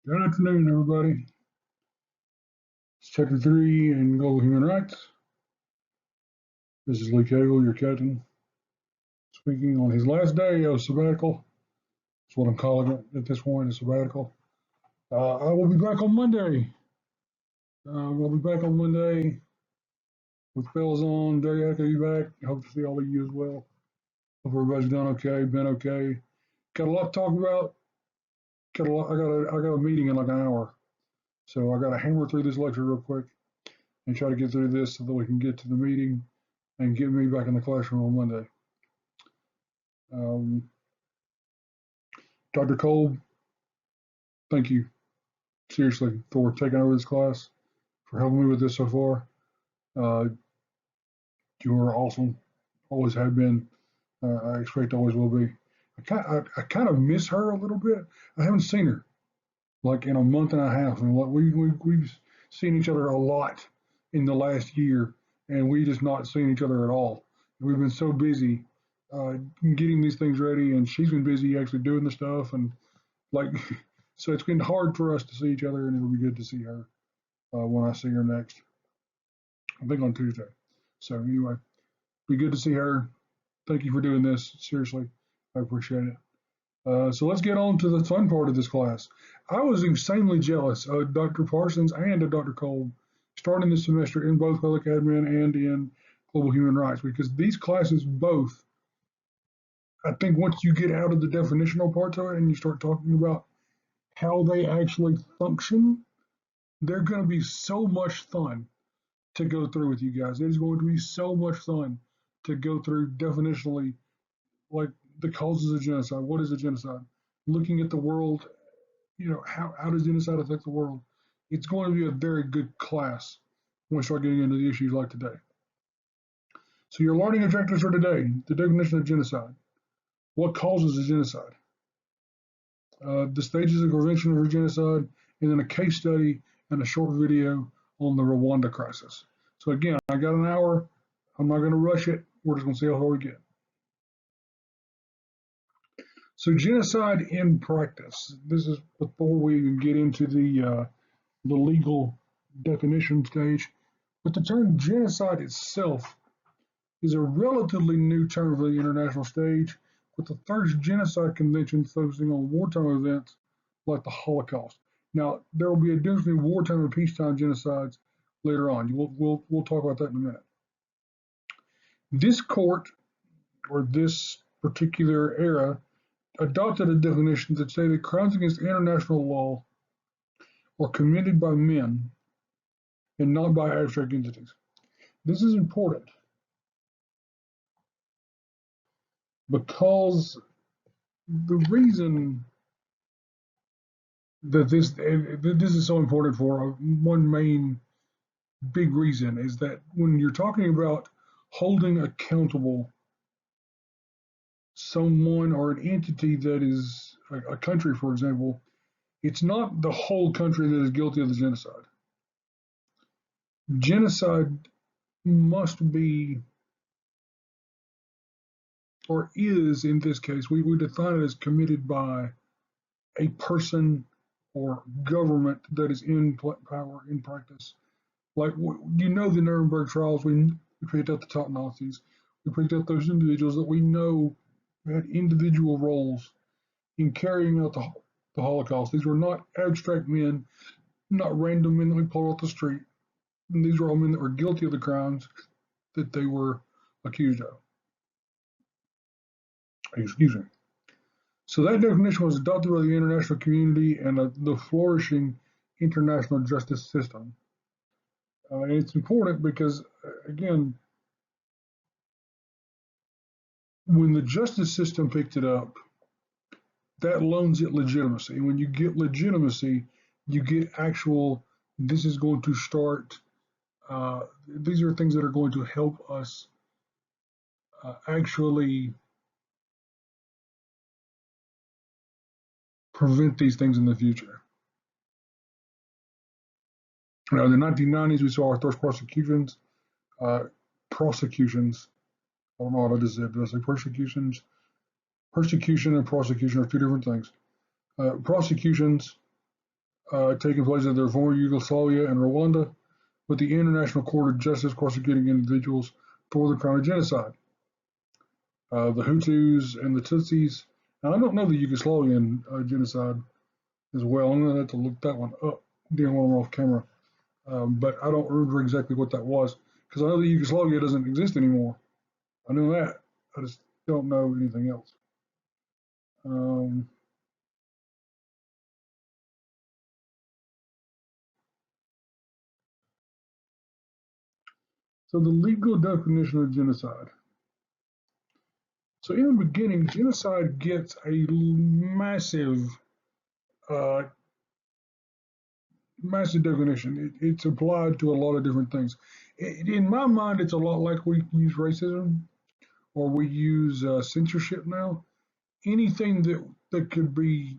Good afternoon, everybody. It's Chapter 3 in Global Human Rights. This is Lee Cagle, your captain, speaking on his last day of sabbatical. That's what I'm calling it at this point, a sabbatical. I will be back on Monday. We'll be back on Monday with bells on. Dariac will be back. Hope to see all of you as well. Hope everybody's done okay, been okay. Got a lot to talk about. I got a meeting in like an hour. So I got to hammer through this lecture real quick and try to get through this so that we can get to the meeting and get me back in the classroom on Monday. Dr. Cole, thank you seriously for taking over this class, for helping me with this so far. You are awesome, always have been. I expect always will be. I kind of miss her a little bit. I haven't seen her like in a month and a half, and we've seen each other a lot in the last year, and we just not seen each other at all. We've been so busy getting these things ready, and she's been busy actually doing the stuff, and like, so it's been hard for us to see each other, and it'll be good to see her when I see her next. I think on Tuesday. So anyway, be good to see her. Thank you for doing this. Seriously, I appreciate it. So let's get on to the fun part of this class. I was insanely jealous of Dr. Parsons and of Dr. Cole starting this semester in both public admin and in global human rights, because these classes both, I think once you get out of the definitional parts of it and you start talking about how they actually function, they're going to be so much fun to go through with you guys. It is going to be so much fun to go through definitionally, like the causes of genocide. What is a genocide? Looking at the world, how does genocide affect the world? It's going to be a very good class when we start getting into the issues like today. So your learning objectives for today: the definition of genocide, what causes a genocide, the stages of prevention of genocide, and then a case study and a short video on the Rwanda crisis. So again, I got an hour. I'm not going to rush it. We're just going to see how far we get. So genocide in practice. This is before we even get into the legal definition stage. But the term genocide itself is a relatively new term for the international stage, with the first genocide convention focusing on wartime events like the Holocaust. Now, there will be a difference between wartime and peacetime genocides later on. We'll talk about that in a minute. This court, or this particular era, adopted a definition that stated crimes against international law are committed by men and not by abstract entities. This is important because the reason that this is so important for one main big reason is that when you're talking about holding accountable someone or an entity that is a country, for example, it's not the whole country that is guilty of the genocide. Genocide must be, or is in this case, we define it as committed by a person or government that is in power in practice. Like, the Nuremberg trials, we picked out the top Nazis. We picked out those individuals that we know had individual roles in carrying out the Holocaust. These were not abstract men, not random men that we pulled off the street. And these were all men that were guilty of the crimes that they were accused of. Excuse me. So that definition was adopted by the international community and the flourishing international justice system. And it's important because, again, when the justice system picked it up, that loans it legitimacy. And when you get legitimacy, you get actual, this is going to start, these are things that are going to help us actually prevent these things in the future. Now, in the 1990s, we saw our first prosecutions. I don't know what I just said. Did I say persecutions? Persecution and prosecution are two different things. Prosecutions taking place in their former Yugoslavia and Rwanda, with the International Court of Justice prosecuting individuals for the crime of genocide. The Hutus and the Tutsis. Now, I don't know the Yugoslavian genocide as well. I'm going to have to look that one up during when I'm off camera. But I don't remember exactly what that was because I know that Yugoslavia doesn't exist anymore. I know that. I just don't know anything else. Um, so the legal definition of genocide. So in the beginning, genocide gets a uh, massive definition. It's applied to a lot of different things. In my mind, it's a lot like we use racism or we use censorship now. Anything that could be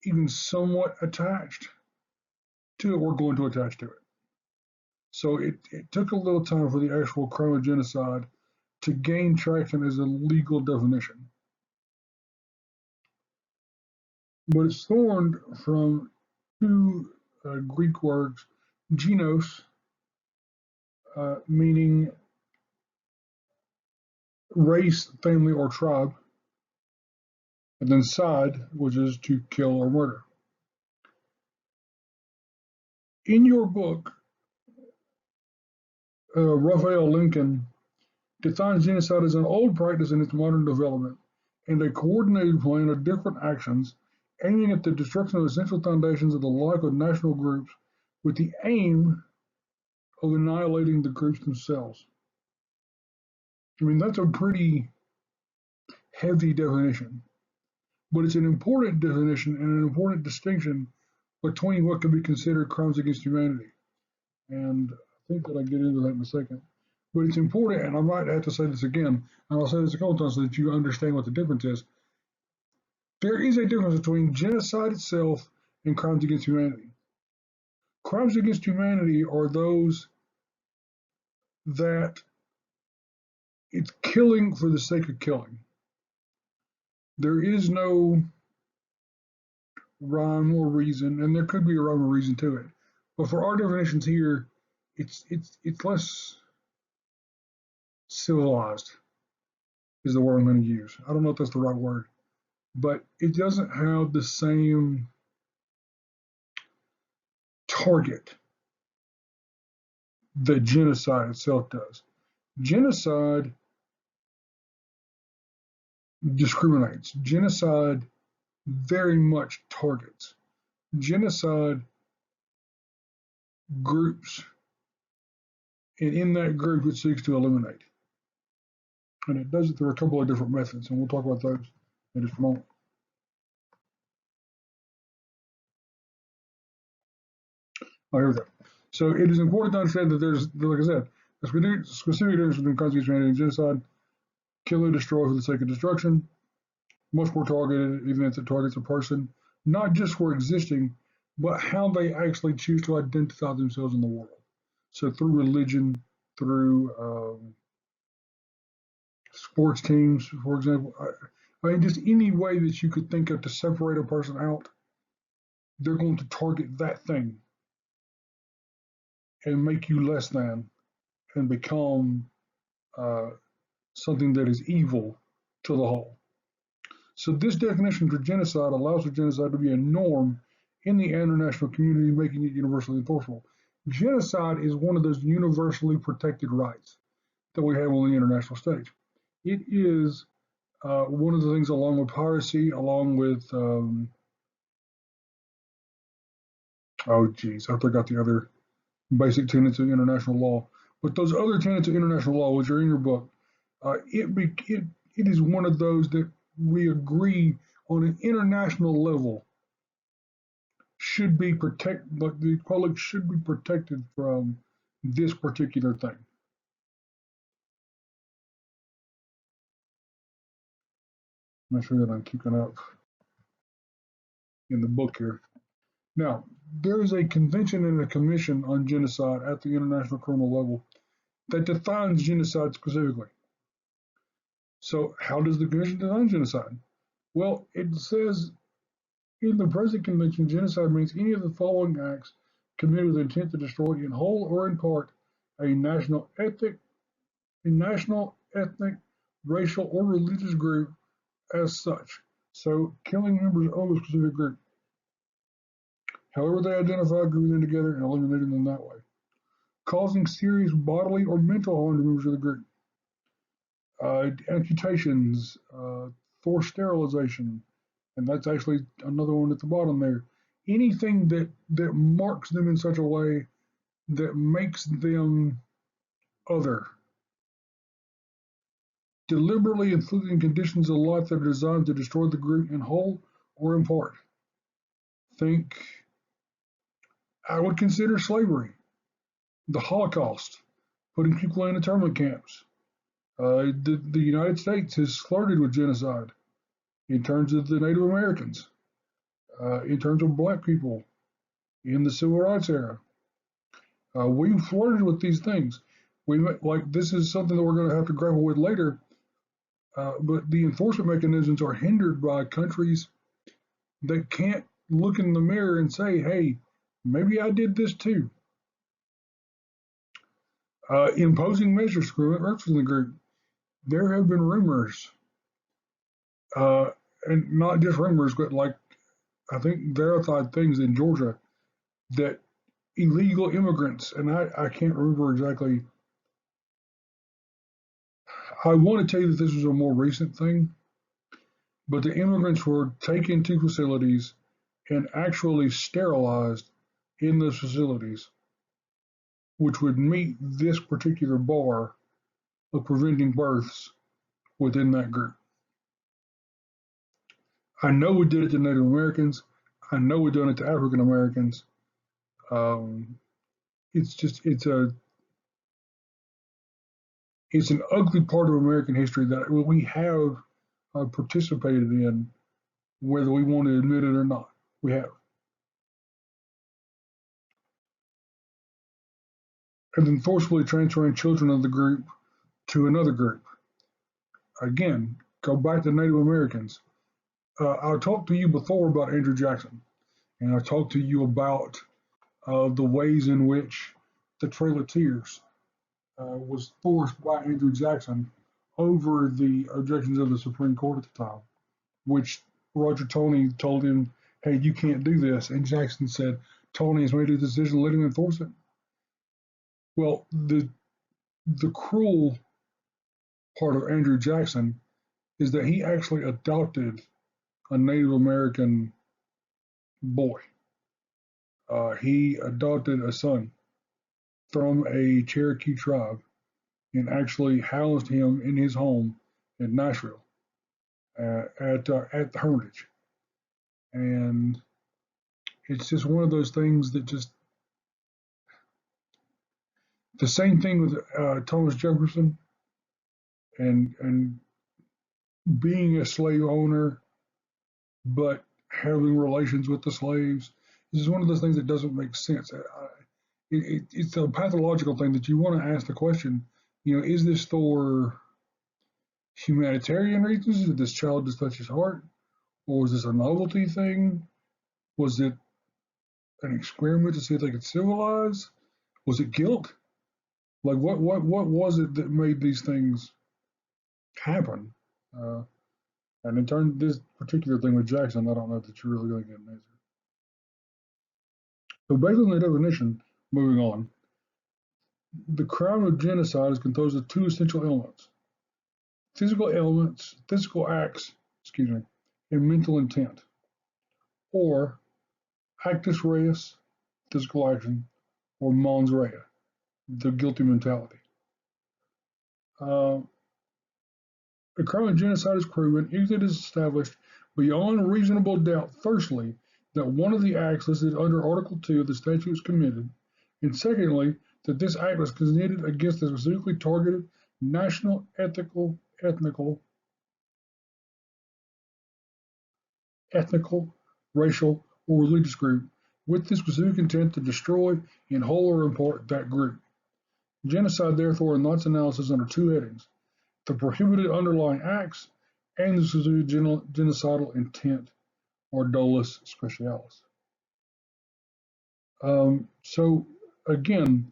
even somewhat attached to it, we're going to attach to it. So it took a little time for the actual crime of genocide to gain traction as a legal definition. But it's formed from two Greek words, genos, meaning race, family, or tribe, and then side, which is to kill or murder. In your book, Raphael Lincoln defines genocide as an old practice in its modern development and a coordinated plan of different actions aiming at the destruction of essential foundations of the life of national groups with the aim of annihilating the groups themselves. I mean, that's a pretty heavy definition, but it's an important definition and an important distinction between what can be considered crimes against humanity. And I think that I get into that in a second. But it's important, and I might have to say this again, and I'll say this a couple times so that you understand what the difference is. There is a difference between genocide itself and crimes against humanity. Crimes against humanity are those that it's killing for the sake of killing. There is no rhyme or reason, and there could be a rhyme or reason to it. But for our definitions here, it's less civilized is the word I'm going to use. I don't know if that's the right word, but it doesn't have the same target that genocide itself does. Genocide discriminates. Genocide very much targets. Genocide groups, and in that group, it seeks to eliminate. And it does it through a couple of different methods, and we'll talk about those in just a moment. Oh, here we go. So it is important to understand that there's, like I said, a specific difference between crimes against humanity and genocide. Kill or destroy for the sake of destruction. Much more targeted, even if it targets a person, not just for existing, but how they actually choose to identify themselves in the world. So through religion, through sports teams, for example. I mean, just any way that you could think of to separate a person out, they're going to target that thing and make you less than and become uh, something that is evil to the whole. So this definition for genocide allows for genocide to be a norm in the international community, making it universally enforceable. Genocide is one of those universally protected rights that we have on the international stage. It is one of the things, along with piracy, along with oh geez, I forgot the other basic tenets of international law. But those other tenets of international law, which are in your book, it is one of those that we agree on an international level should be protected, but the public should be protected from this particular thing. Make sure that I'm keeping up in the book here. Now, there is a convention and a commission on genocide at the international criminal level that defines genocide specifically. So, how does the commission define genocide? Well, it says In the present convention, genocide means any of the following acts committed with intent to destroy in whole or in part a national, ethnic, racial, or religious group as such. So killing members of a specific group, however they identify, grouping them together and eliminating them that way. Causing serious bodily or mental harm to members of the group. Amputations, forced sterilization, and that's actually another one at the bottom there. Anything that marks them in such a way that makes them other. Deliberately inflicting conditions of life that are designed to destroy the group in whole or in part. Think, I would consider slavery, the Holocaust, putting people in internment camps. The United States has flirted with genocide in terms of the Native Americans, in terms of black people in the civil rights era. We flirted with these things. This is something that we're going to have to grapple with later. But the enforcement mechanisms are hindered by countries that can't look in the mirror and say, "Hey, maybe I did this too." Imposing measures for members in the group. There have been rumors, and not just rumors, but like I think verified things in Georgia that illegal immigrants, and I can't remember exactly. I want to tell you that this was a more recent thing, but the immigrants were taken to facilities and actually sterilized in those facilities, which would meet this particular bar of preventing births within that group. I know we did it to Native Americans. I know we've done it to African Americans. Um, it's an ugly part of American history that we have participated in, whether we want to admit it or not. We have. And then forcibly transferring children of the group to another group. Again, go back to Native Americans. I talked to you before about Andrew Jackson, and I talked to you about the ways in which the Trail of Tears was forced by Andrew Jackson over the objections of the Supreme Court at the time, which Roger Taney told him, "Hey, you can't do this," and Jackson said, "Taney has made a decision, let him enforce it." Well, the cruel part of Andrew Jackson is that he actually adopted a Native American boy. He adopted a son from a Cherokee tribe and actually housed him in his home in Nashville at the Hermitage. And it's just one of those things that just the same thing with Thomas Jefferson and being a slave owner, but having relations with the slaves. This is one of those things that doesn't make sense. It's a pathological thing that you want to ask the question, is this for humanitarian reasons? Did this child just touch his heart? Or was this a novelty thing? Was it an experiment to see if they could civilize? Was it guilt? Like what was it that made these things happen? Uh, and in turn, this particular thing with Jackson, I don't know that you're really going to get an answer. So based on the definition, moving on, the crime of genocide is composed of two essential elements: physical acts, and mental intent, or actus reus, physical action, or mens rea, the guilty mentality. Uh, the crime of genocide is proven if it is established beyond reasonable doubt, firstly, that one of the acts listed under Article 2 of the statute was committed, and secondly, that this act was committed against a specifically targeted national, ethnical, racial, or religious group with the specific intent to destroy, in whole or in part, that group. Genocide, therefore, in Knott's analysis under two headings: the prohibited underlying acts and the specific genocidal intent or dolus specialis. So again,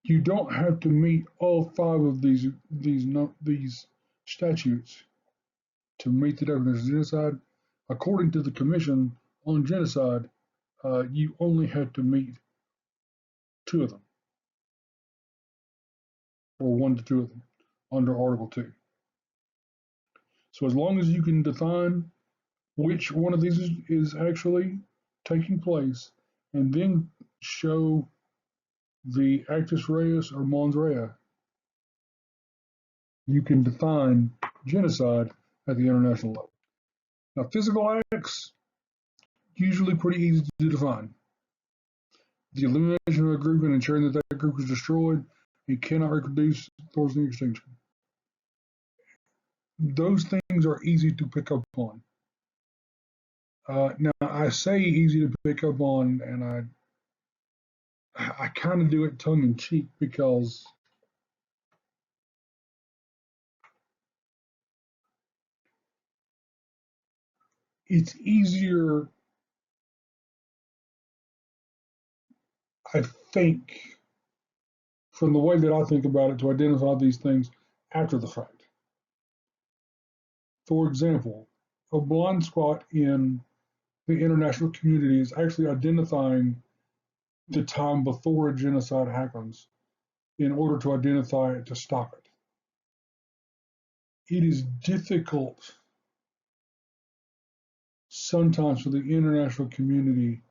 you don't have to meet all five of these statutes to meet the definition of genocide. According to the Commission on Genocide, you only have to meet two of them, or one to two of them, under Article 2. So as long as you can define which one of these is actually taking place, and then show the actus reus or mons rea, you can define genocide at the international level. Now, physical acts, usually pretty easy to define. The elimination of a group and ensuring that that group is destroyed and cannot reproduce forcing extinction. Those things are easy to pick up on. Now, I say easy to pick up on, and I kind of do it tongue in cheek because it's easier, I think, from the way that I think about it, to identify these things after the fact. For example, a blind spot in the international community is actually identifying the time before a genocide happens in order to identify it to stop it. It is difficult sometimes for the international community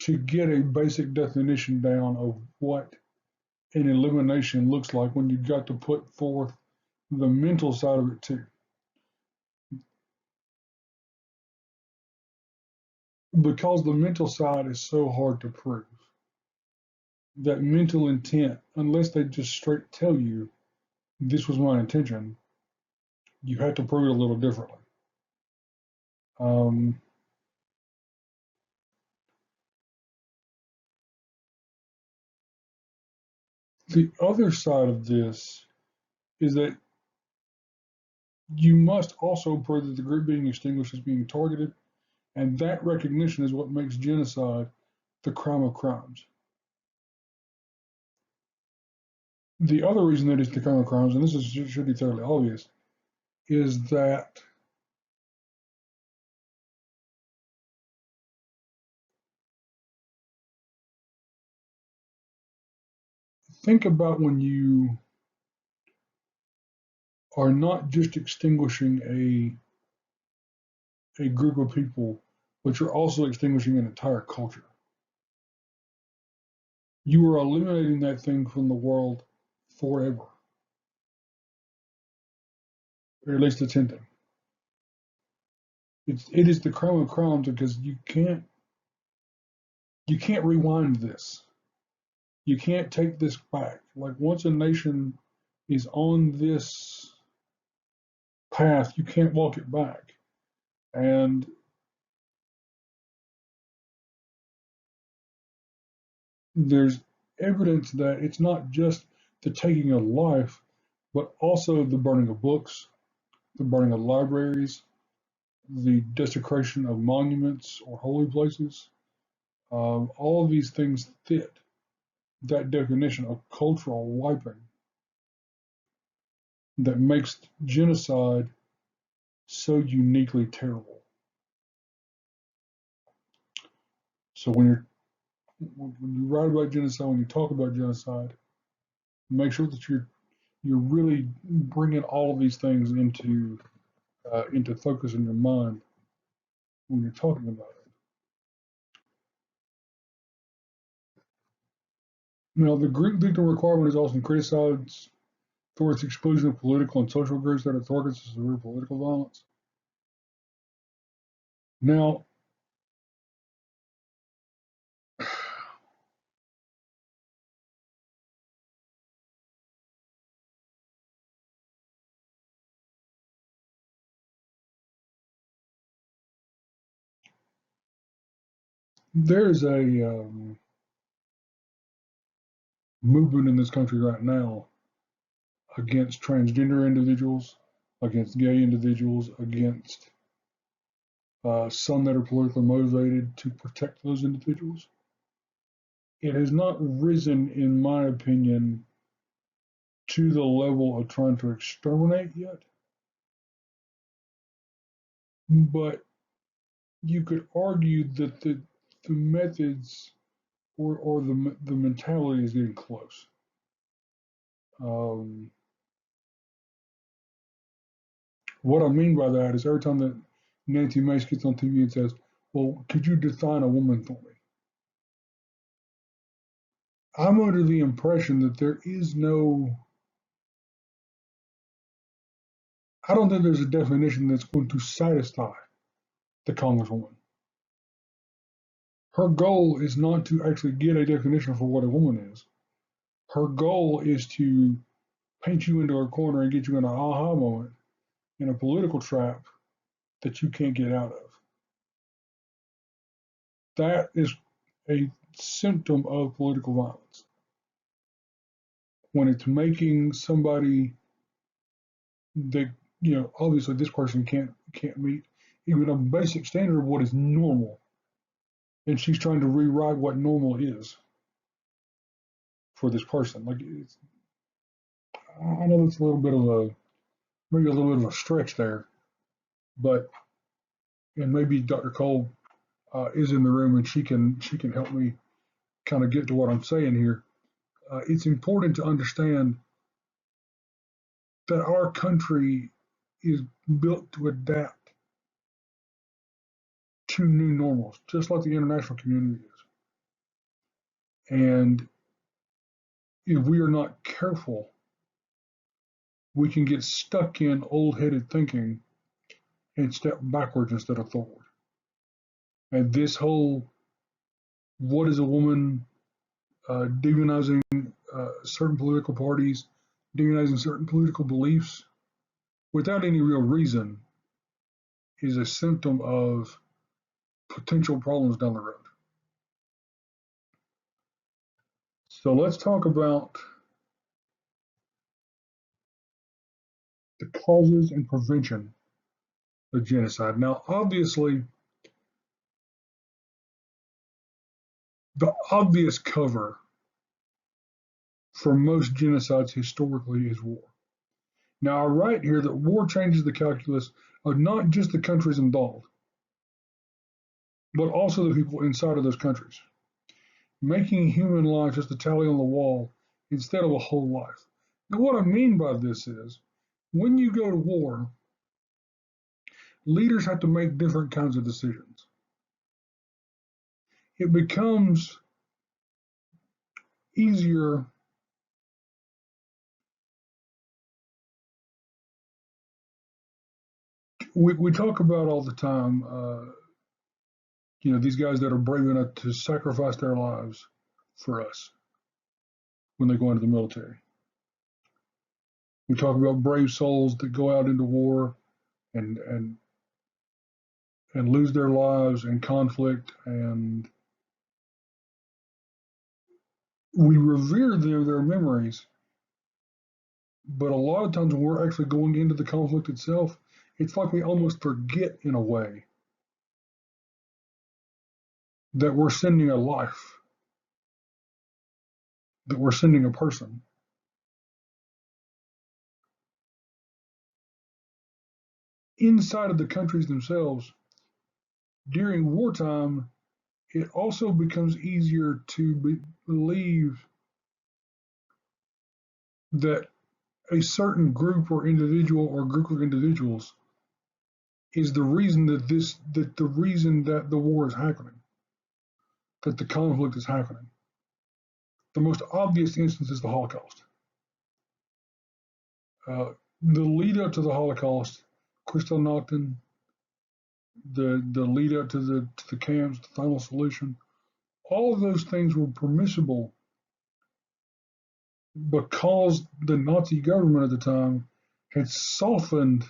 to get a basic definition down of what an elimination looks like when you've got to put forth the mental side of it too. Because the mental side is so hard to prove. That mental intent, unless they just straight tell you this was my intention, you have to prove it a little differently. Um, the other side of this is that you must also prove that the group being extinguished is being targeted, and that recognition is what makes genocide the crime of crimes. The other reason that it's the crime of crimes, and should be thoroughly obvious, is that think about when you are not just extinguishing a group of people, but you're also extinguishing an entire culture. You are eliminating that thing from the world forever, or at least attempting. It is the crime of crimes because you can't rewind this. You can't take this back. Like once a nation is on this path, you can't walk it back. And there's evidence that it's not just the taking of life, but also the burning of books, the burning of libraries, the desecration of monuments or holy places. All of these things fit that definition of cultural wiping that makes genocide so uniquely terrible. So when you write about genocide, when you talk about genocide, make sure that you're really bringing all of these things into focus in your mind when you're talking about it. Now, the group victim requirement is often criticized for its exclusion of political and social groups that are targets of severe political violence. Now, there's a movement in this country right now against transgender individuals, against gay individuals, against some that are politically motivated to protect those individuals. It has not risen, in my opinion, to the level of trying to exterminate yet, but you could argue that the methods or the mentality is getting close. Um, what I mean by that is every time that Nancy Mace gets on TV and says, "Well, could you define a woman for me?" I'm under the impression that there is no, I don't think there's a definition that's going to satisfy the Congresswoman. Her goal is not to actually get a definition for what a woman is. Her goal is to paint you into a corner and get you in an aha moment in a political trap that you can't get out of. That is a symptom of political violence. When it's making somebody that, obviously this person can't meet even a basic standard of what is normal, and she's trying to rewrite what normal is for this person. Like, I know it's a little bit of a, maybe a little bit of a stretch there, but, and maybe Dr. Cole is in the room and she can help me kind of get to what I'm saying here. It's important to understand that our country is built to adapt to new normals, just like the international community is. And if we are not careful, we can get stuck in old-headed thinking and step backwards instead of forward. And this whole what is a woman, demonizing certain political parties, demonizing certain political beliefs without any real reason is a symptom of potential problems down the road. So let's talk about the causes and prevention of genocide. Now, obviously, the obvious cover for most genocides historically is war. Now, I write here that war changes the calculus of not just the countries involved, but also the people inside of those countries, making human life just a tally on the wall instead of a whole life. Now, what I mean by this is when you go to war, leaders have to make different kinds of decisions. It becomes easier we talk about all the time, these guys that are brave enough to sacrifice their lives for us when they go into the military. We talk about brave souls that go out into war and lose their lives in conflict, and we revere their memories. But a lot of times when we're actually going into the conflict itself, it's like we almost forget in a way that we're sending a life, that we're sending a person. Inside of the countries themselves, during wartime, it also becomes easier to believe that a certain group or individual or group of individuals is the reason that the war is happening, that the conflict is happening. The most obvious instance is the Holocaust. The lead up to the Holocaust, Kristallnacht, the lead up to the camps, the final solution, all of those things were permissible because the Nazi government at the time had softened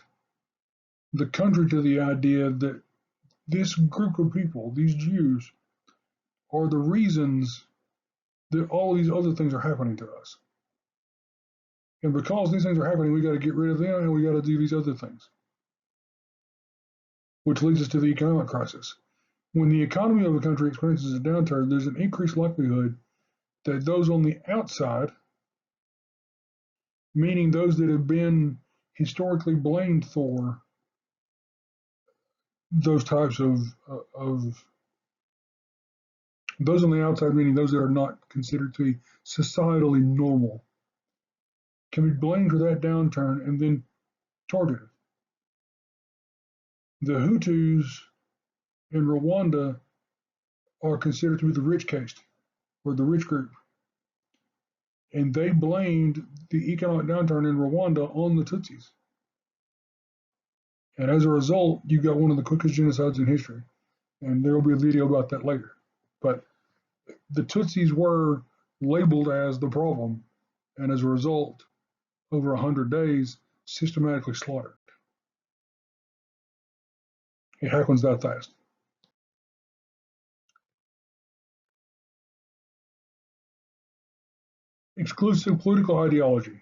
the country to the idea that this group of people, these Jews, are the reasons that all these other things are happening to us. And because these things are happening, we got to get rid of them and we got to do these other things. which leads us to the economic crisis. When the economy of a country experiences a downturn, there's an increased likelihood that those on the outside, meaning those that have been historically blamed for those types of those on the outside, meaning those that are not considered to be societally normal, can be blamed for that downturn and then targeted. The Hutus in Rwanda are considered to be the rich caste or the rich group, and they blamed the economic downturn in Rwanda on the Tutsis. And as a result, you got one of the quickest genocides in history. And there will be a video about that later. But the Tutsis were labeled as the problem, and as a result, over 100 days, systematically slaughtered. It happens that fast. Exclusive political ideology.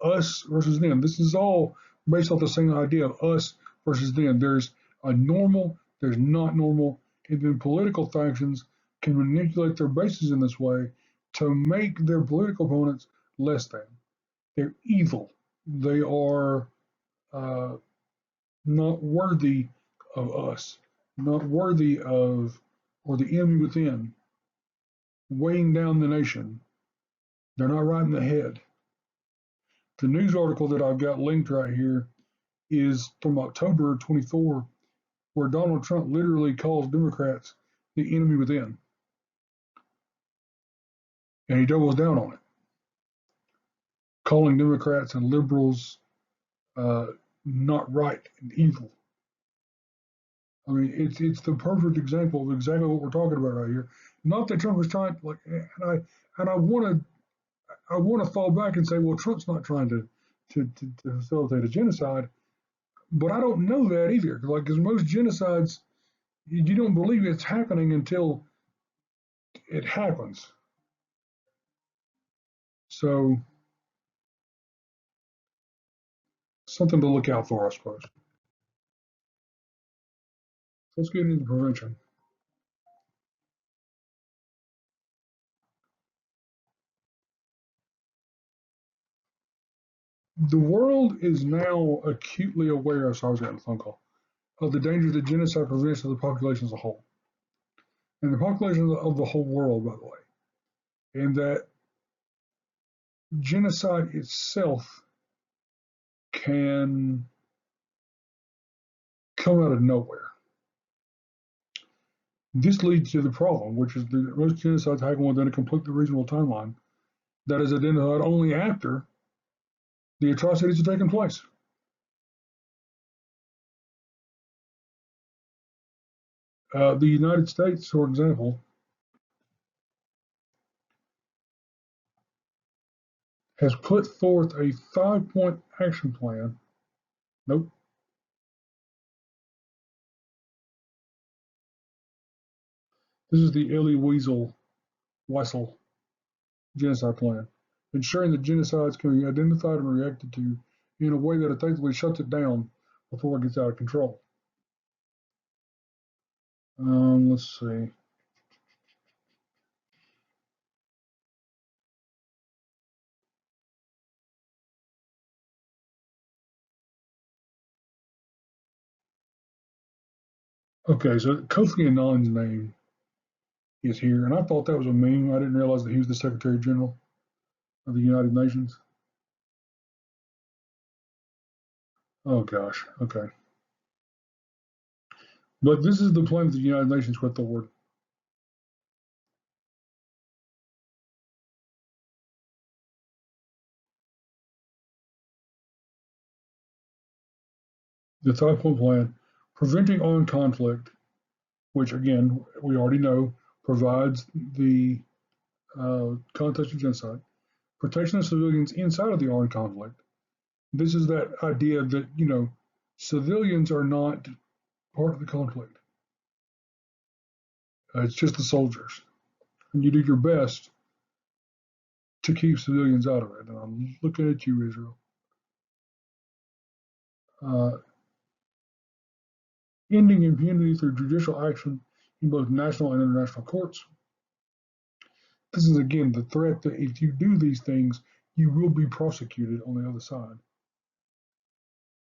Us versus them. This is all based off the same idea of us versus them. There's a normal, there's not normal, and then political factions can manipulate their bases in this way to make their political opponents less than. They're evil. They are not worthy of us, not worthy of, or the enemy within, weighing down the nation. They're not right in the head. The news article that I've got linked right here is from October 24, where Donald Trump literally calls Democrats the enemy within. And he doubles down on it, calling Democrats and liberals not right and evil. I mean, it's the perfect example of exactly what we're talking about right here. Not that Trump is trying, like, and I want to fall back and say, well, Trump's not trying to facilitate a genocide, but I don't know that either. Like, because most genocides, you don't believe it's happening until it happens. So, something to look out for, I suppose. Let's get into prevention. The world is now acutely aware, so I was getting a phone call, of the danger that genocide presents to the population as a whole, and the population of the whole world, by the way, and that genocide itself can come out of nowhere. This leads to the problem, which is that most genocides happen within a completely reasonable timeline that is identified only after the atrocities have taken place. The United States, for example, has put forth a 5-point action plan. Nope. This is the Elie Wiesel genocide plan, ensuring that genocides can be identified and reacted to in a way that effectively shuts it down before it gets out of control. Let's see. Okay, so Kofi Annan's name is here, and I thought that was a meme. I didn't realize that he was the Secretary General of the United Nations. Oh gosh, okay. But this is the plan that the United Nations put forward. The 5-point plan, preventing armed conflict, which again, we already know, provides the context of genocide, protection of civilians inside of the armed conflict. This is that idea that, civilians are not part of the conflict. It's just the soldiers. And you do your best to keep civilians out of it. And I'm looking at you, Israel. Uh, ending impunity through judicial action in both national and international courts. This is again the threat that if you do these things, you will be prosecuted on the other side.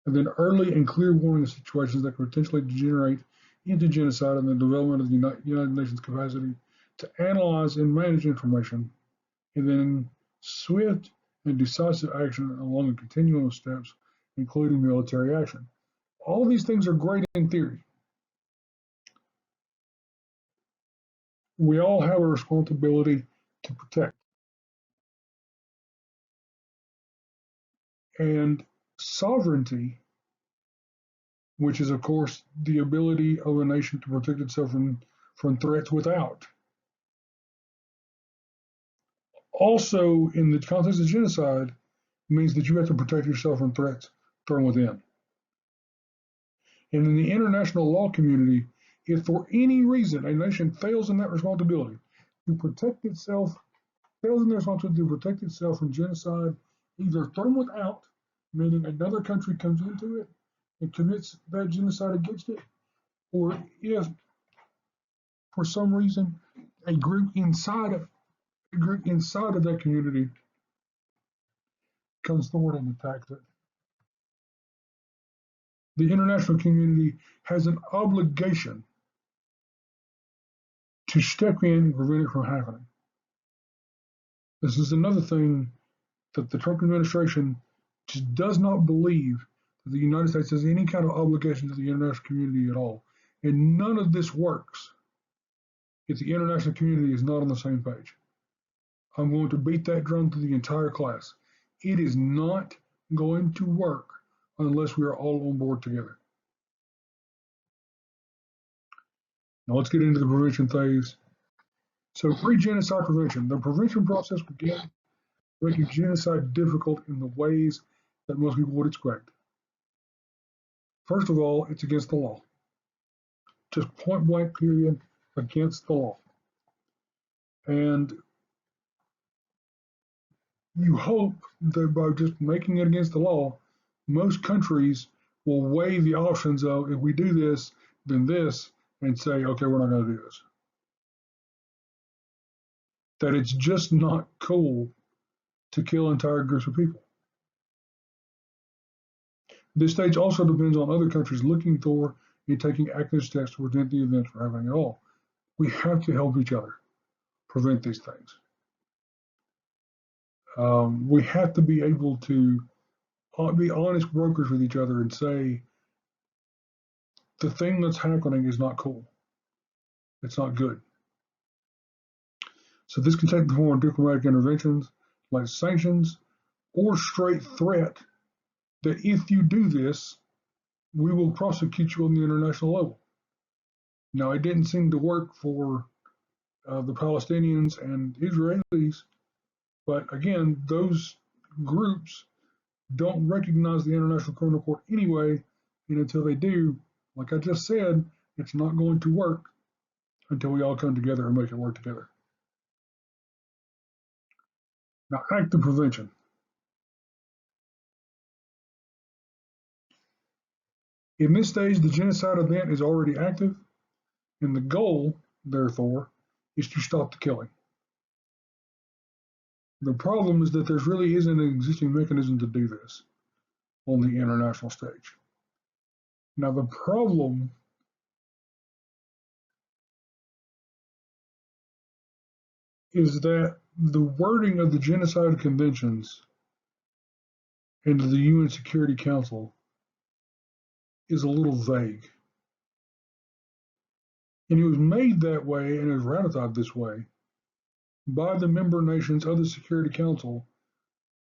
And then early and clear warning of situations that could potentially degenerate into genocide and the development of the United Nations capacity to analyze and manage information, and then swift and decisive action along a continuum of steps, including military action. All of these things are great in theory. We all have a responsibility to protect. And sovereignty, which is, of course, the ability of a nation to protect itself from threats without. Also, in the context of genocide, means that you have to protect yourself from threats from within. And in the international law community, if for any reason a nation fails in that responsibility to protect itself, fails in their responsibility to protect itself from genocide, either from without, meaning another country comes into it and commits that genocide against it, or if for some reason a group inside of that community comes forward and attacks it. The international community has an obligation to step in and prevent it from happening. This is another thing that the Trump administration just does not believe that the United States has any kind of obligation to the international community at all. And none of this works if the international community is not on the same page. I'm going to beat that drum to the entire class. It is not going to work unless we are all on board together. Now let's get into the prevention phase. So pre-genocide prevention. The prevention process begins making genocide difficult in the ways that most people would expect. First of all, it's against the law. Just point blank period, against the law. And you hope that by just making it against the law, most countries will weigh the options of if we do this, then this, and say, okay, we're not going to do this. That it's just not cool to kill entire groups of people. This stage also depends on other countries looking for and taking active steps to prevent the events from happening at all. We have to help each other prevent these things. We have to be able to be honest brokers with each other and say, the thing that's happening is not cool. It's not good. So this can take the form of diplomatic interventions like sanctions or straight threat that if you do this, we will prosecute you on the international level. Now, it didn't seem to work for the Palestinians and Israelis, but again, those groups don't recognize the International Criminal Court anyway, and until they do, like I just said, it's not going to work until we all come together and make it work together. Now, active prevention. In this stage, the genocide event is already active, and the goal, therefore, is to stop the killing. The problem is that there really isn't an existing mechanism to do this on the international stage. Now, the problem is that the wording of the genocide conventions and the UN Security Council is a little vague. And it was made that way and it was ratified this way by the member nations of the Security Council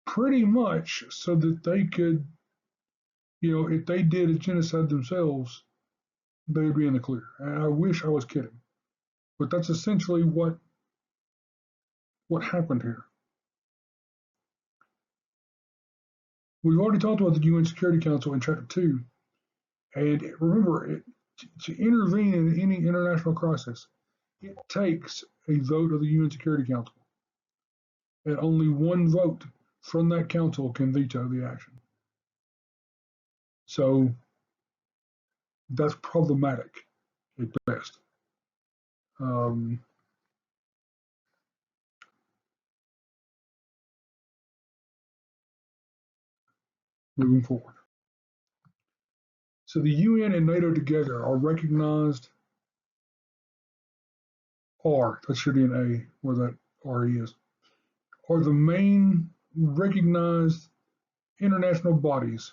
pretty much so that they could, if they did a genocide themselves, they would be in the clear. And I wish I was kidding. But that's essentially what happened here. We've already talked about the UN Security Council in Chapter 2. And remember, to intervene in any international crisis, it takes a vote of the UN Security Council. And only one vote from that council can veto the action. So That's problematic at best. Um, Moving forward. So the UN and NATO together are recognized, that should be an A where that RE is, are the main recognized international bodies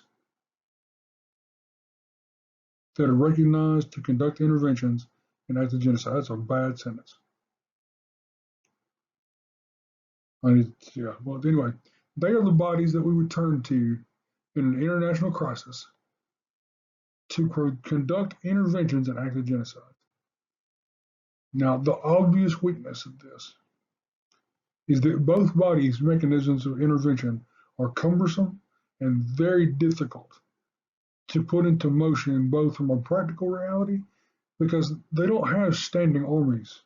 that are recognized to conduct interventions in acts of genocide. That's a bad sentence. Yeah. Well, anyway, they are the bodies that we would turn to in an international crisis to conduct interventions in acts of genocide. Now, the obvious weakness of this is that both bodies' mechanisms of intervention are cumbersome and very difficult to put into motion, both from a practical reality, because they don't have standing armies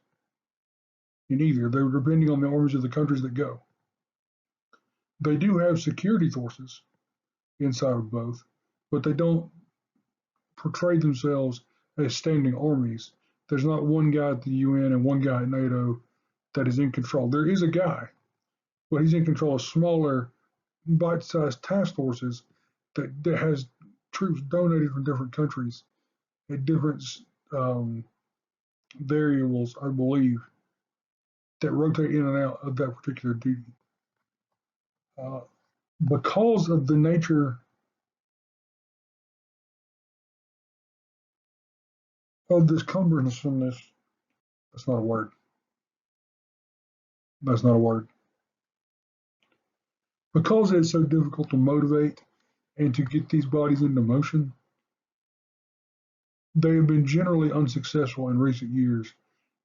in either. They're depending on the armies of the countries that go. They do have security forces inside of both, but they don't portray themselves as standing armies. There's not one guy at the UN and one guy at NATO that is in control. There is a guy, but he's in control of smaller, bite-sized task forces that has troops donated from different countries at different um, variables, I believe, that rotate in and out of that particular duty. Uh, because of the nature of this cumbersomeness, that's not a word. That's not a word. Because it's so difficult to motivate and to get these bodies into motion, they have been generally unsuccessful in recent years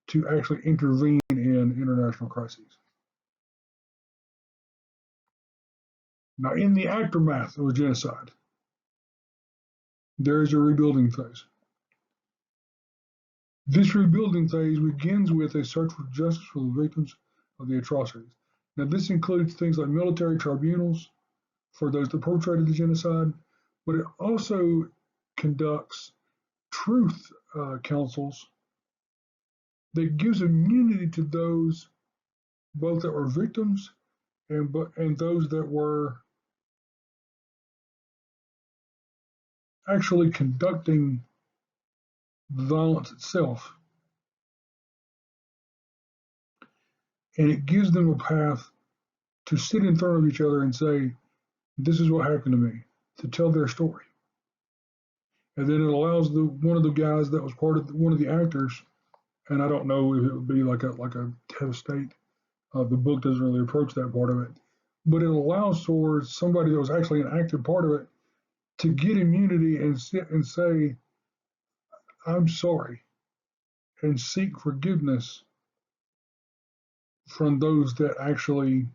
to actually intervene in international crises. Now, in the aftermath of a genocide, there is a rebuilding phase. This rebuilding phase begins with a search for justice for the victims of the atrocities. Now, this includes things like military tribunals for those that perpetrated the genocide, but it also conducts truth councils that gives immunity to those both that were victims and those that were actually conducting violence itself. And it gives them a path to sit in front of each other and say, this is what happened to me, to tell their story. And then it allows one of the guys that was part of one of the actors, and I don't know if it would be like a test state. The book doesn't really approach that part of it, but it allows for somebody that was actually an active part of it to get immunity and sit and say, I'm sorry, and seek forgiveness from those that actually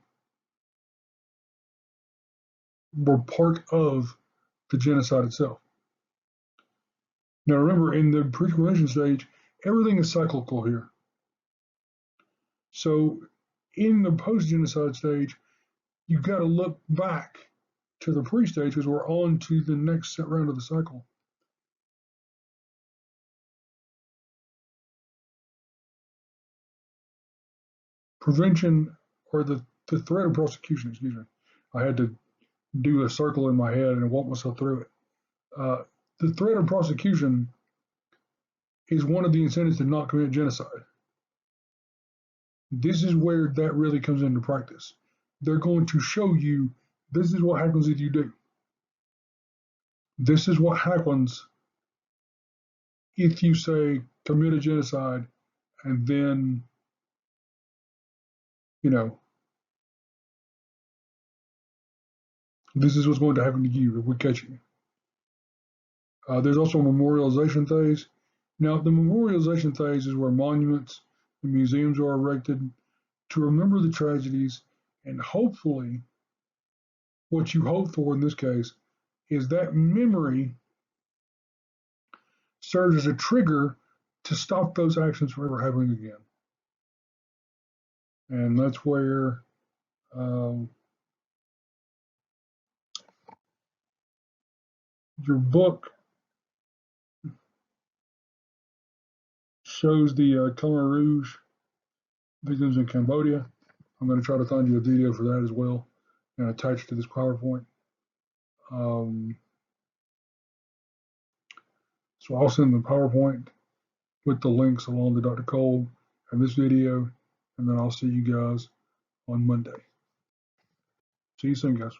were part of the genocide itself. Now, remember, in the pre-convention stage, everything is cyclical here. So, in the post-genocide stage, you've got to look back to the pre-stage because we're on to the next round of the cycle. Prevention, or the threat of prosecution, excuse me. I had to do a circle in my head and walk myself through it. The threat of prosecution is one of the incentives to not commit genocide. This is where that really comes into practice. They're going to show you this is what happens if you do. This is what happens if you say commit a genocide and then, you know, this is what's going to happen to you if we catch you. There's also a memorialization phase. Now, the memorialization phase is where monuments and museums are erected to remember the tragedies, and hopefully, what you hope for in this case is that memory serves as a trigger to stop those actions from ever happening again. And that's where your book shows the Khmer Rouge victims in Cambodia. I'm going to try to find you a video for that as well and attach it to this PowerPoint. So I'll send the PowerPoint with the links along to Dr. Cole and this video, and then I'll see you guys on Monday. See you soon, guys.